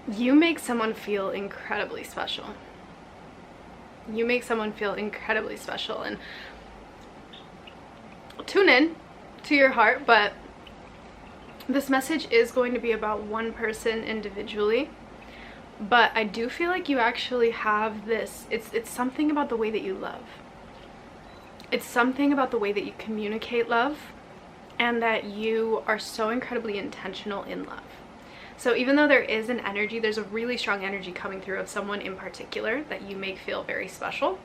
You make someone feel incredibly special. You make someone feel incredibly special, and tune in to your heart, but this message is going to be about one person individually. But I do feel like you actually have this, it's something about the way that you love. It's something about the way that you communicate love, and that you are so incredibly intentional in love. So even though there is an energy, there's a really strong energy coming through of someone in particular that you make feel very special.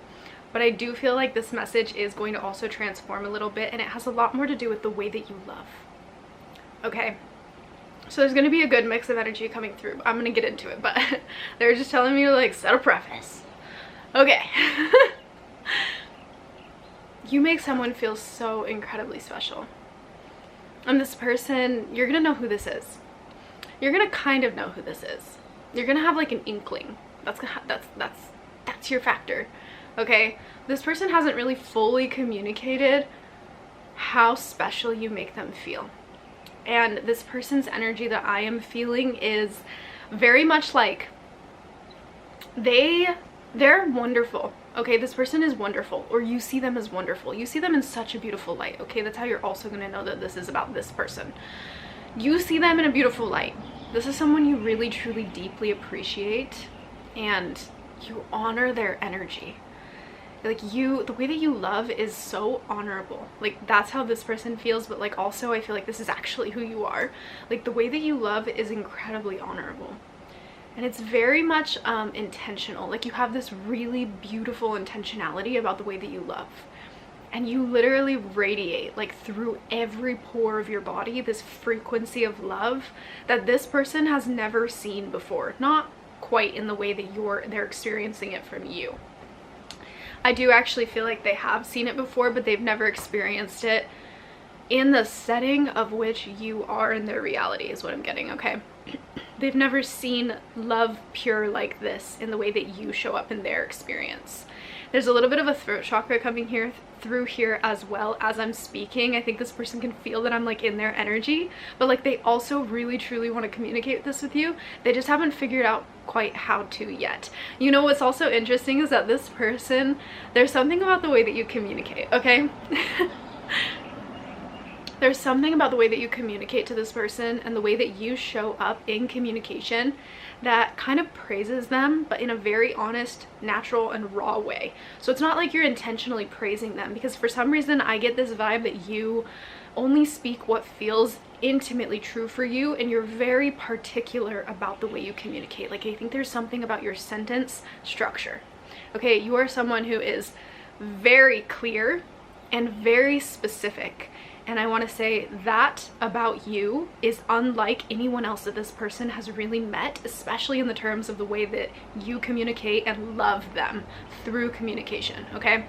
But I do feel like this message is going to also transform a little bit, and it has a lot more to do with the way that you love. Okay? So there's going to be a good mix of energy coming through. I'm going to get into it, but they're just telling me to like set a preface. Okay. You make someone feel so incredibly special. And this person, you're going to know who this is. You're going to kind of know who this is. You're going to have like an inkling. That's your factor. Okay? This person hasn't really fully communicated how special you make them feel. And this person's energy that I am feeling is very much like they're wonderful. Okay, this person is wonderful, or you see them as wonderful. You see them in such a beautiful light. Okay, that's how you're also going to know that this is about this person. You see them in a beautiful light. This is someone you really, truly, deeply appreciate, and you honor their energy. Like the way that you love is so honorable. Like that's how this person feels, but like also I feel like this is actually who you are. Like the way that you love is incredibly honorable. And it's very much intentional. Like you have this really beautiful intentionality about the way that you love. And you literally radiate like through every pore of your body this frequency of love that this person has never seen before. Not quite in the way that they're experiencing it from you. I do actually feel like they have seen it before, but they've never experienced it in the setting of which you are in their reality is what I'm getting, okay? They've never seen love pure like this in the way that you show up in their experience. There's a little bit of a throat chakra coming through here as well as I'm speaking. I think this person can feel that I'm like in their energy, but like they also really truly want to communicate this with you. They just haven't figured out quite how to yet. You know what's also interesting is that this person, there's something about the way that you communicate, okay? There's something about the way that you communicate to this person and the way that you show up in communication that kind of praises them, but in a very honest, natural, and raw way. So it's not like you're intentionally praising them, because for some reason I get this vibe that you only speak what feels intimately true for you, and you're very particular about the way you communicate. Like I think there's something about your sentence structure. Okay, you are someone who is very clear and very specific. And I want to say that about you is unlike anyone else that this person has really met, especially in the terms of the way that you communicate and love them through communication, okay?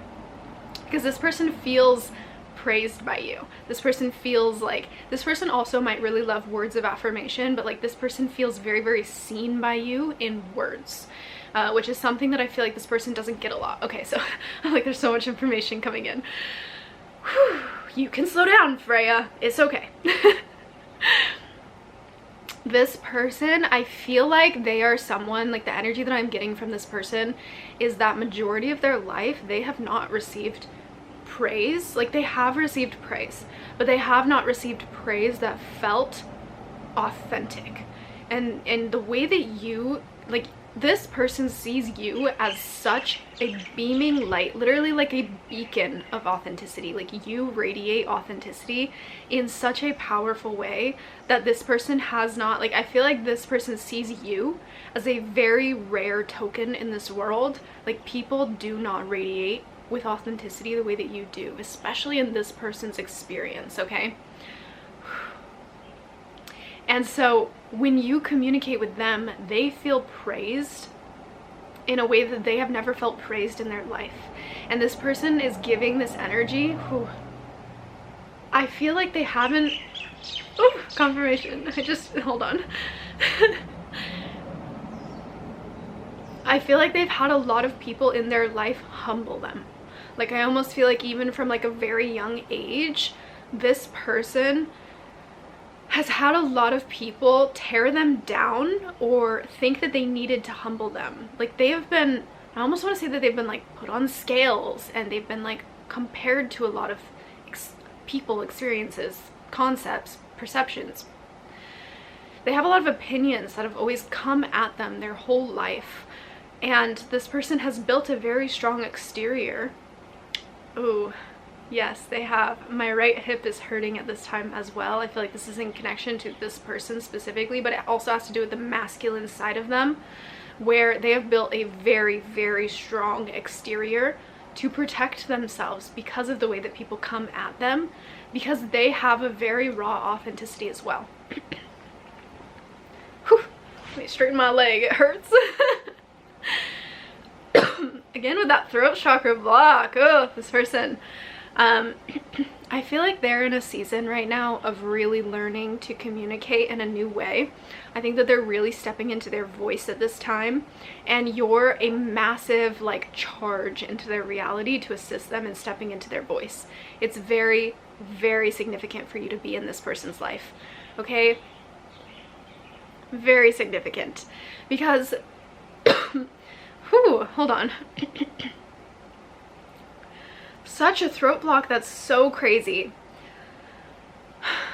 Because this person feels praised by you. This person feels like, this person also might really love words of affirmation, but like this person feels very, very seen by you in words. Which is something that I feel like this person doesn't get a lot. Okay, so like there's so much information coming in. Whew. You can slow down, Freya. It's okay. This person, I feel like they are someone, like the energy that I'm getting from this person is that majority of their life, they have not received praise. Like they have received praise, but they have not received praise that felt authentic. And the way that you, like, this person sees you as such a beaming light, literally like a beacon of authenticity. Like you radiate authenticity in such a powerful way that this person has not, like I feel like this person sees you as a very rare token in this world. Like people do not radiate with authenticity the way that you do, especially in this person's experience, okay? And so when you communicate with them, they feel praised in a way that they have never felt praised in their life. And this person is giving this energy. Whew, I feel like they haven't, oh, confirmation. Hold on. I feel like they've had a lot of people in their life humble them. Like I almost feel like even from like a very young age, this person has had a lot of people tear them down or think that they needed to humble them. Like they have been, I almost want to say that they've been like put on scales, and they've been like compared to a lot of people, experiences, concepts, perceptions. They have a lot of opinions that have always come at them their whole life. And this person has built a very strong exterior. Ooh, yes, they have. My right hip is hurting at this time as well. I feel like this is in connection to this person specifically, but it also has to do with the masculine side of them, where they have built a very, very strong exterior to protect themselves because of the way that people come at them, because they have a very raw authenticity as well. Whew. Let me straighten my leg, it hurts. Again with that throat chakra block. Oh, this person. I feel like they're in a season right now of really learning to communicate in a new way. I think that they're really stepping into their voice at this time, and you're a massive like charge into their reality to assist them in stepping into their voice. It's very, very significant for you to be in this person's life, okay? Very significant, because whew, hold on. Such a throat block, that's so crazy.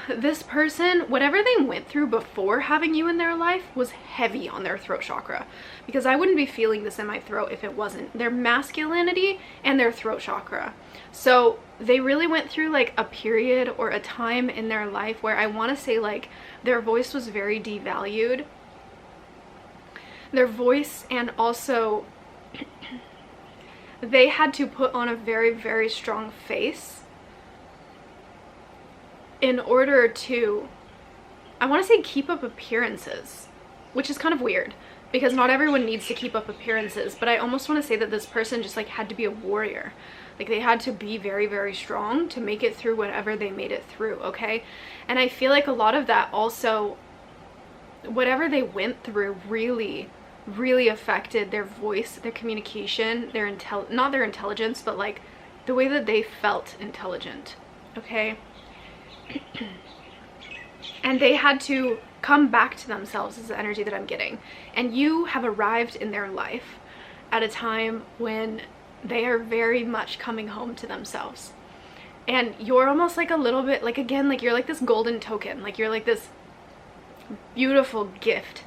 This person, whatever they went through before having you in their life was heavy on their throat chakra, because I wouldn't be feeling this in my throat if it wasn't their masculinity and their throat chakra. So they really went through like a period or a time in their life where I want to say like their voice was very devalued. Their voice, and also they had to put on a very, very strong face in order to, I want to say, keep up appearances, which is kind of weird because not everyone needs to keep up appearances, but I almost want to say that this person just like had to be a warrior. Like they had to be very, very strong to make it through whatever they made it through, okay? And I feel like a lot of that also, whatever they went through really affected their voice, their communication, their not their intelligence, but like the way that they felt intelligent, okay? And they had to come back to themselves, is the energy that I'm getting. And you have arrived in their life at a time when they are very much coming home to themselves. And you're almost like a little bit like, again, like you're like this golden token, like you're like this beautiful gift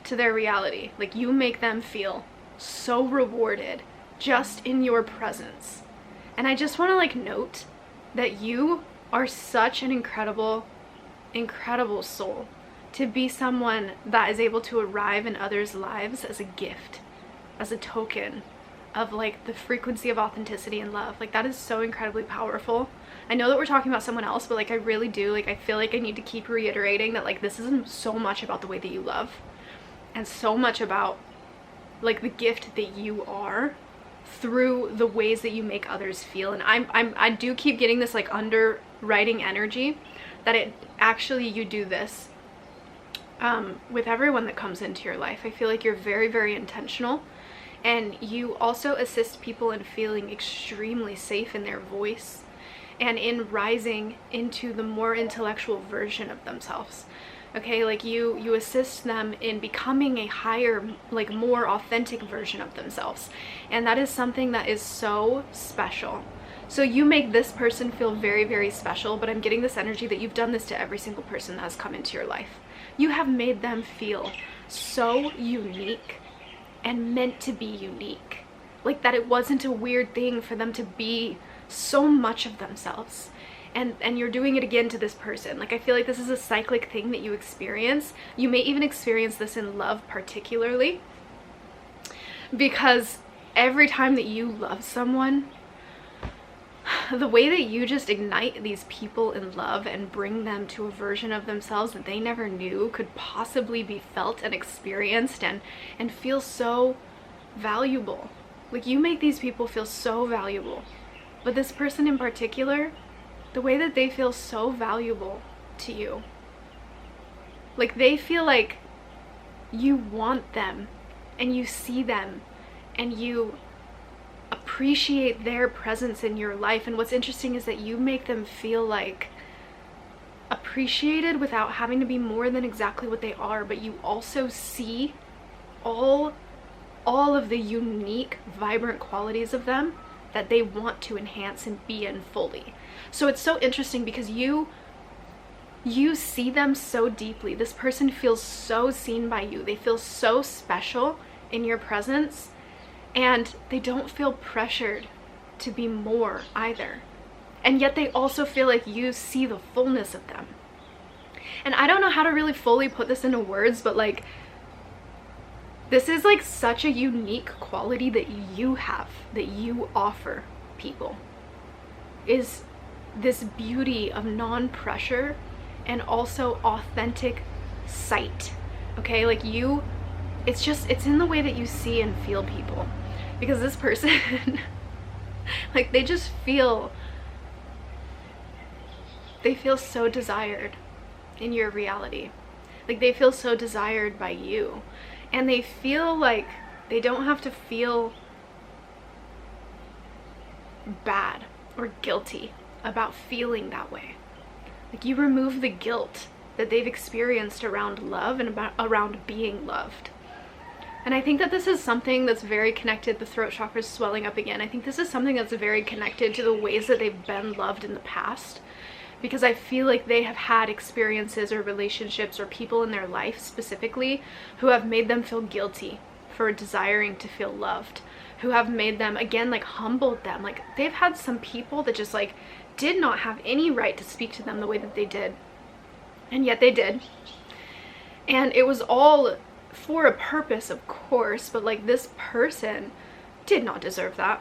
to their reality. Like you make them feel so rewarded just in your presence. And I just want to like note that you are such an incredible soul to be someone that is able to arrive in others' lives as a gift, as a token of like the frequency of authenticity and love. Like that is so incredibly powerful. I know that we're talking about someone else, but like I really do, like I feel like I need to keep reiterating that like this isn't so much about the way that you love, and so much about like the gift that you are through the ways that you make others feel. And I do keep getting this like underwriting energy that it actually, you do this with everyone that comes into your life. I feel like you're very, very intentional, and you also assist people in feeling extremely safe in their voice and in rising into the more intellectual version of themselves. Okay, like you assist them in becoming a higher, like more authentic version of themselves. And that is something that is so special. So you make this person feel very, very special, but I'm getting this energy that you've done this to every single person that has come into your life. You have made them feel so unique and meant to be unique. Like that it wasn't a weird thing for them to be so much of themselves. And you're doing it again to this person. Like I feel like this is a cyclic thing that you experience. You may even experience this in love particularly, because every time that you love someone, the way that you just ignite these people in love and bring them to a version of themselves that they never knew could possibly be felt and experienced and feel so valuable. Like you make these people feel so valuable. But this person in particular, the way that they feel so valuable to you, like they feel like you want them and you see them and you appreciate their presence in your life. And what's interesting is that you make them feel like appreciated without having to be more than exactly what they are, but you also see all of the unique, vibrant qualities of them that they want to enhance and be in fully. So it's so interesting because you see them so deeply. This person feels so seen by you. They feel so special in your presence, and they don't feel pressured to be more either. And yet they also feel like you see the fullness of them. And I don't know how to really fully put this into words, but like, this is like such a unique quality that you have, that you offer people, is this beauty of non-pressure and also authentic sight. Okay, like it's in the way that you see and feel people, because this person like they feel so desired in your reality. Like they feel so desired by you, and they feel like they don't have to feel bad or guilty about feeling that way. Like you remove the guilt that they've experienced around love and around being loved. And I think that this is something that's very connected, the throat chakra is swelling up again. I think this is something that's very connected to the ways that they've been loved in the past, because I feel like they have had experiences or relationships or people in their life specifically who have made them feel guilty for desiring to feel loved, who have made them, again, like humbled them. Like they've had some people that just like did not have any right to speak to them the way that they did, and yet they did. And it was all for a purpose, of course, but like this person did not deserve that.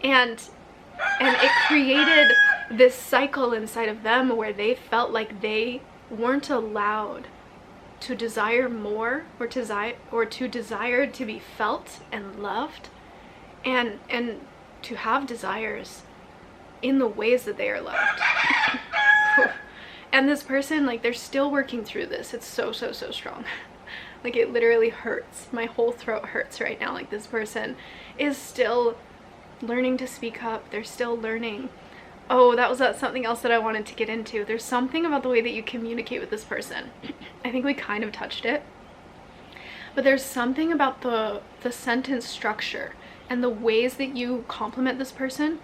and it created this cycle inside of them where they felt like they weren't allowed to desire more, or to desire to be felt and loved, and to have desires in the ways that they are loved. And this person, like, they're still working through this. It's so strong. Like it literally hurts. My whole throat hurts right now. Like this person is still learning to speak up. They're still learning. Oh, that was something else that I wanted to get into. There's something about the way that you communicate with this person. I think we kind of touched it. But there's something about the sentence structure and the ways that you compliment this person,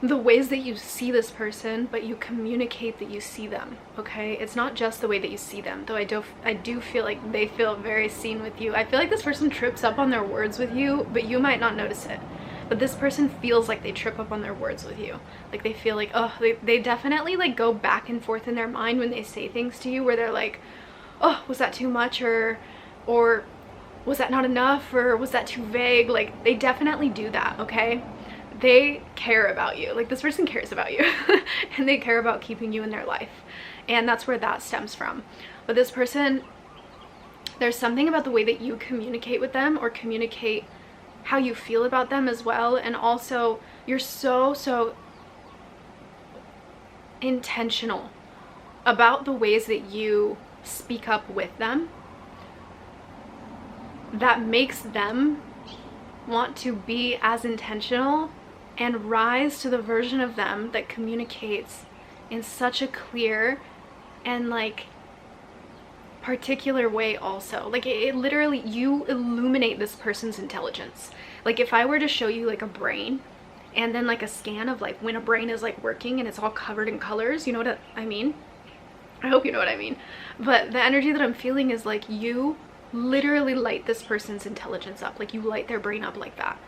the ways that you see this person, but you communicate that you see them, okay? It's not just the way that you see them, though I do feel like they feel very seen with you. I feel like this person trips up on their words with you, but you might not notice it. But this person feels like they trip up on their words with you. Like they feel like, oh, they definitely like go back and forth in their mind when they say things to you where they're like, oh, was that too much, or was that not enough, or was that too vague? Like they definitely do that, okay? They care about you. Like this person cares about you and they care about keeping you in their life, and that's where that stems from. But this person, there's something about the way that you communicate with them, or communicate how you feel about them as well, and also you're so intentional about the ways that you speak up with them, that makes them want to be as intentional and rise to the version of them that communicates in such a clear and like particular way also. Like it literally, you illuminate this person's intelligence. Like if I were to show you like a brain and then like a scan of like when a brain is like working and it's all covered in colors, you know what I mean? I hope you know what I mean. But the energy that I'm feeling is like you literally light this person's intelligence up. Like you light their brain up like that,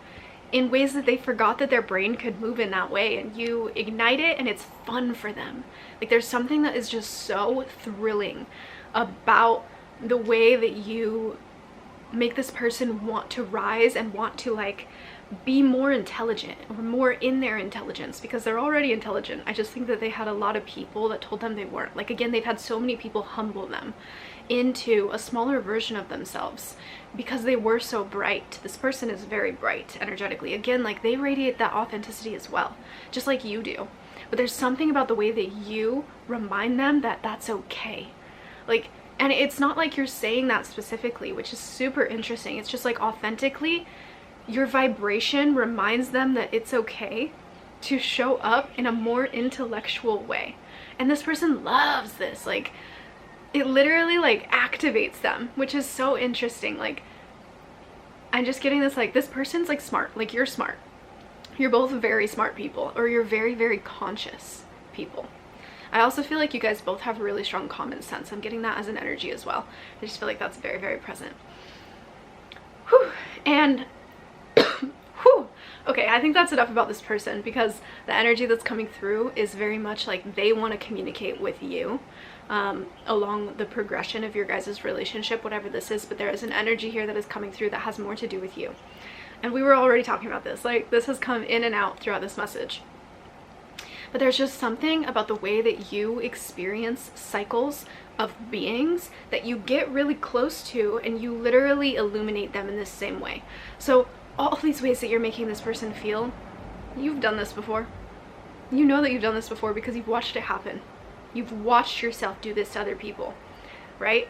in ways that they forgot that their brain could move in that way, and you ignite it and it's fun for them. Like there's something that is just so thrilling about the way that you make this person want to rise and want to like be more intelligent, or more in their intelligence, because they're already intelligent. I just think that they had a lot of people that told them they weren't. Like again, they've had so many people humble them into a smaller version of themselves because they were so bright. This person is very bright energetically. Again, like they radiate that authenticity as well, just like you do. But there's something about the way that you remind them that that's okay. Like, and it's not like you're saying that specifically, which is super interesting. It's just like authentically, your vibration reminds them that it's okay to show up in a more intellectual way. And this person loves this. Like, it literally like activates them, which is so interesting. Like, I'm just getting this, like, this person's like smart, like you're smart. You're both very smart people, or you're very, very conscious people. I also feel like you guys both have really strong common sense. I'm getting that as an energy as well. I just feel like that's very, very present. Whew. And whew. Okay, I think that's enough about this person, because the energy that's coming through is very much like they want to communicate with you along the progression of your guys' relationship, whatever this is. But there is an energy here that is coming through that has more to do with you. And we were already talking about this. Like, this has come in and out throughout this message. But there's just something about the way that you experience cycles of beings that you get really close to, and you literally illuminate them in the same way. So all these ways that you're making this person feel, you've done this before. You know that you've done this before because you've watched it happen. You've watched yourself do this to other people, right?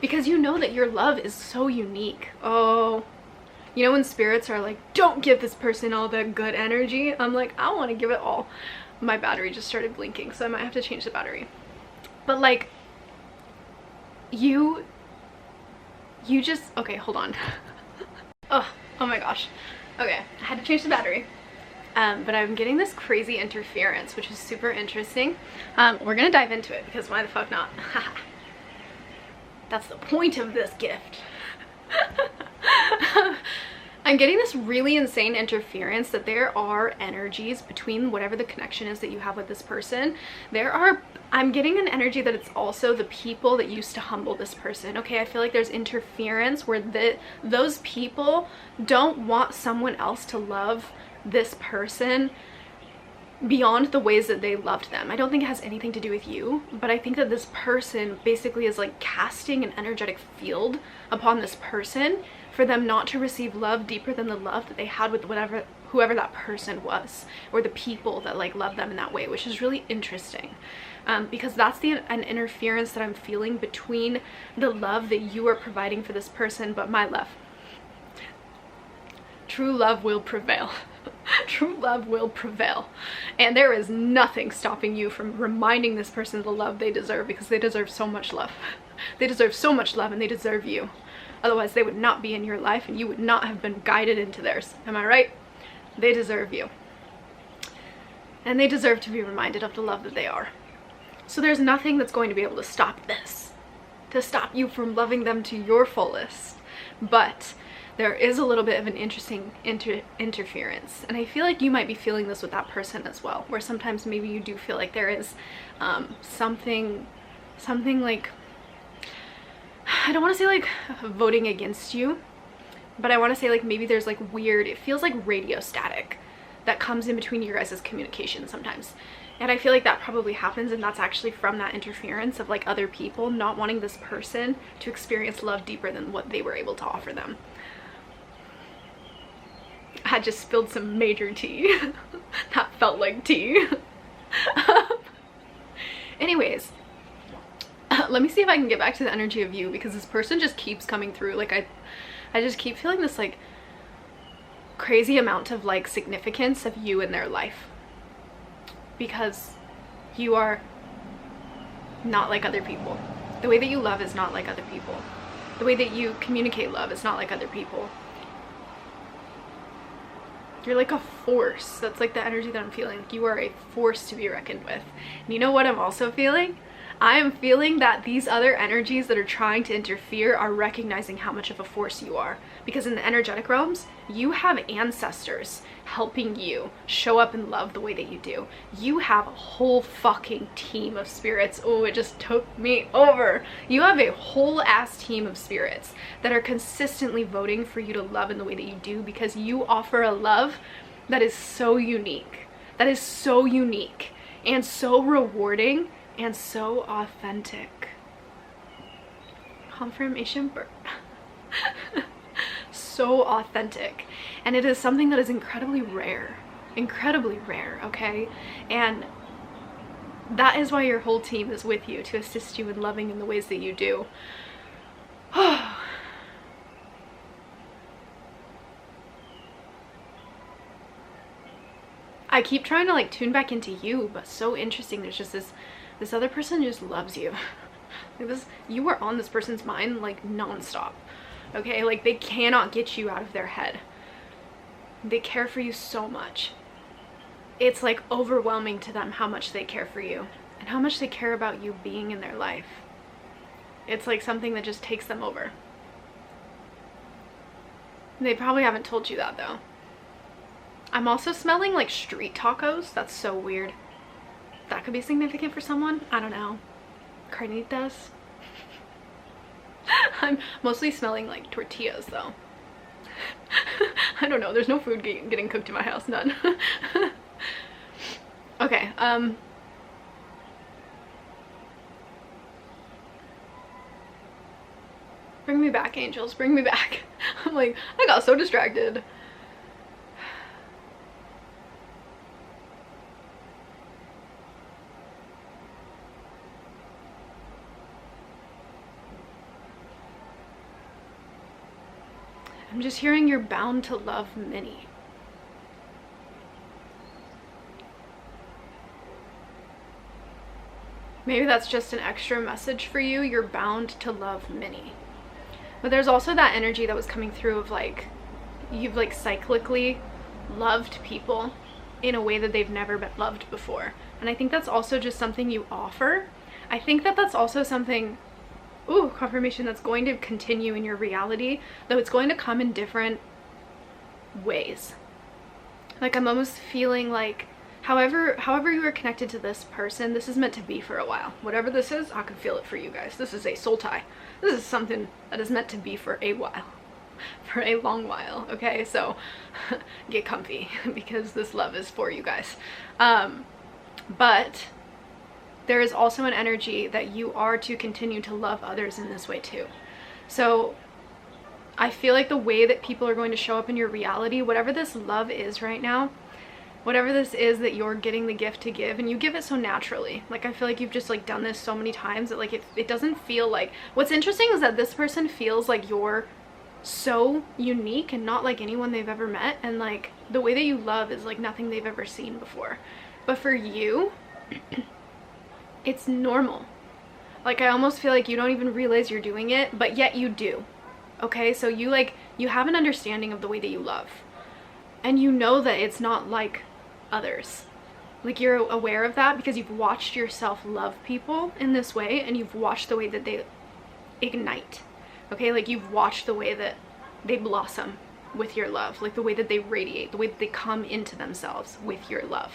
Because you know that your love is so unique. Oh, you know when spirits are like, don't give this person all the good energy? I'm like, I want to give it all. My battery just started blinking, so I might have to change the battery. But like, you just, okay, hold on. oh my gosh. Okay, I had to change the battery. But I'm getting this crazy interference, which is super interesting. We're gonna dive into it, because why the fuck not? That's the point of this gift. I'm getting this really insane interference that there are energies between whatever the connection is that you have with this person. I'm getting an energy that it's also the people that used to humble this person. Okay, I feel like there's interference where those people don't want someone else to love this person beyond the ways that they loved them. I don't think it has anything to do with you, but I think that this person basically is like casting an energetic field upon this person for them not to receive love deeper than the love that they had with whoever that person was, or the people that like love them in that way, which is really interesting. Because that's an interference that I'm feeling between the love that you are providing for this person, but my love. True love will prevail. True love will prevail. And there is nothing stopping you from reminding this person the love they deserve, because they deserve so much love. They deserve so much love, and they deserve you. Otherwise, they would not be in your life, and you would not have been guided into theirs. Am I right? They deserve you. And they deserve to be reminded of the love that they are. So there's nothing that's going to be able to stop this, to stop you from loving them to your fullest. But there is a little bit of an interesting interference. And I feel like you might be feeling this with that person as well, where sometimes maybe you do feel like there is something like, I don't want to say like voting against you, but I want to say like maybe there's like weird, it feels like radio static that comes in between your guys' communication sometimes. And I feel like that probably happens, and that's actually from that interference of like other people not wanting this person to experience love deeper than what they were able to offer them. I just spilled some major tea. That felt like tea. Anyways, let me see if I can get back to the energy of you, because this person just keeps coming through. Like I just keep feeling this like crazy amount of like significance of you in their life, because you are not like other people. The way that you love is not like other people. The way that you communicate love is not like other people. You're like a force. That's like the energy that I'm feeling. You are a force to be reckoned with. And you know what I'm also feeling? I am feeling that these other energies that are trying to interfere are recognizing how much of a force you are. Because in the energetic realms, you have ancestors helping you show up in love the way that you do. You have a whole fucking team of spirits. Oh, it just took me over. You have a whole ass team of spirits that are consistently voting for you to love in the way that you do, because you offer a love that is so unique. That is so unique and so rewarding and so authentic. Confirmation burp. So authentic. And it is something that is incredibly rare, okay? And that is why your whole team is with you, to assist you in loving in the ways that you do. I keep trying to like tune back into you, but so interesting. There's just this other person just loves you. Like this, you are on this person's mind like nonstop. Okay, like they cannot get you out of their head. They care for you so much. It's like overwhelming to them how much they care for you and how much they care about you being in their life. It's like something that just takes them over. They probably haven't told you that though. I'm also smelling like street tacos. That's so weird. That could be significant for someone. I don't know. Carnitas. I'm mostly smelling like tortillas though. I don't know. There's no food getting cooked in my house. None. Okay. Bring me back, angels. Bring me back. I'm like, I got so distracted. I'm just hearing you're bound to love many. Maybe that's just an extra message for you. You're bound to love many. But there's also that energy that was coming through of like, you've like cyclically loved people in a way that they've never been loved before. And I think that's also just something you offer. I think that that's also something, ooh, confirmation, that's going to continue in your reality, though it's going to come in different ways. Like I'm almost feeling like however you are connected to this person, this is meant to be for a while. Whatever this is, I can feel it for you guys. This is a soul tie. This is something that is meant to be for a while. For a long while, okay? So get comfy because this love is for you guys. But there is also an energy that you are to continue to love others in this way too. So I feel like the way that people are going to show up in your reality, whatever this love is right now, whatever this is that you're getting the gift to give, and you give it so naturally. Like I feel like you've just like done this so many times that like it doesn't feel like, what's interesting is that this person feels like you're so unique and not like anyone they've ever met, and like the way that you love is like nothing they've ever seen before. But for you, it's normal. Like I almost feel like you don't even realize you're doing it, but yet you do. Okay, so you have an understanding of the way that you love, and you know that it's not like others. Like you're aware of that because you've watched yourself love people in this way, and you've watched the way that they ignite. Okay, like you've watched the way that they blossom with your love, like the way that they radiate, the way that they come into themselves with your love,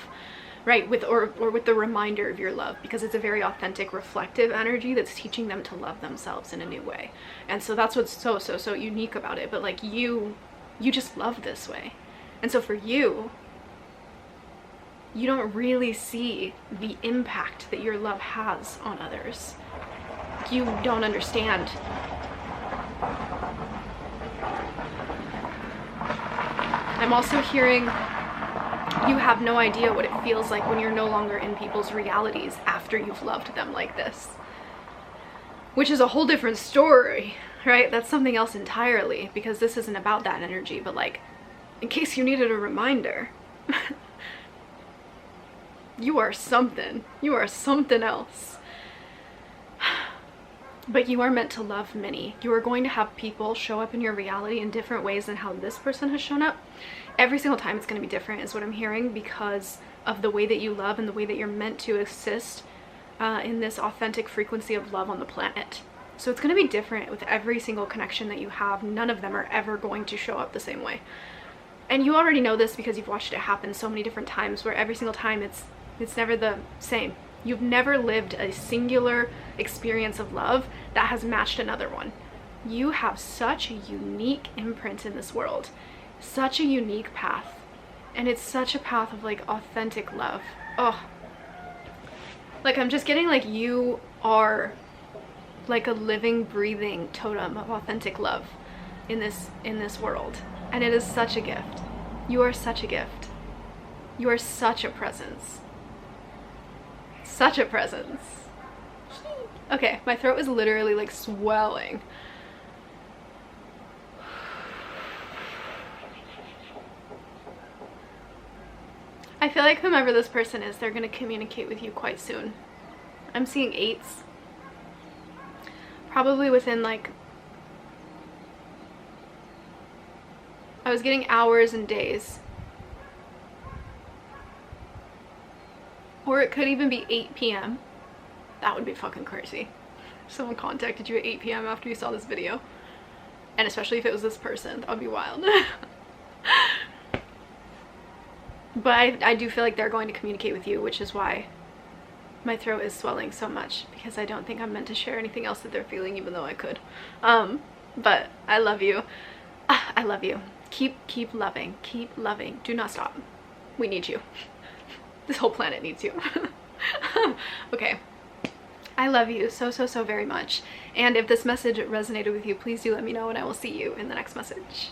right? With or with the reminder of your love, because it's a very authentic, reflective energy that's teaching them to love themselves in a new way. And so that's what's so unique about it. But like you just love this way. And so for you, you don't really see the impact that your love has on others. You don't understand. I'm also hearing you have no idea what it feels like when you're no longer in people's realities after you've loved them like this. Which is a whole different story, right? That's something else entirely, because this isn't about that energy, but like, in case you needed a reminder, you are something. You are something else. But you are meant to love many. You are going to have people show up in your reality in different ways than how this person has shown up. Every single time it's going to be different is what I'm hearing, because of the way that you love and the way that you're meant to assist in this authentic frequency of love on the planet. So it's going to be different with every single connection that you have. None of them are ever going to show up the same way. And you already know this because you've watched it happen so many different times, where every single time it's never the same. You've never lived a singular experience of love that has matched another one. You have such a unique imprint in this world, such a unique path, and it's such a path of like authentic love. Oh, like I'm just getting like you are like a living, breathing totem of authentic love in this world, and it is such a gift. You are such a gift. You are such a presence. Such a presence. Okay, my throat is literally like swelling. I feel like whomever this person is, they're going to communicate with you quite soon. I'm seeing 8s. Probably within like, I was getting hours and days. Or it could even be 8 p.m. That would be fucking crazy. Someone contacted you at 8 p.m. after you saw this video. And especially if it was this person, that would be wild. But I do feel like they're going to communicate with you, which is why my throat is swelling so much, because I don't think I'm meant to share anything else that they're feeling, even though I could. But I love you. I love you. Keep loving. Keep loving. Do not stop. We need you. This whole planet needs you. Okay. I love you so very much. And if this message resonated with you, please do let me know, and I will see you in the next message.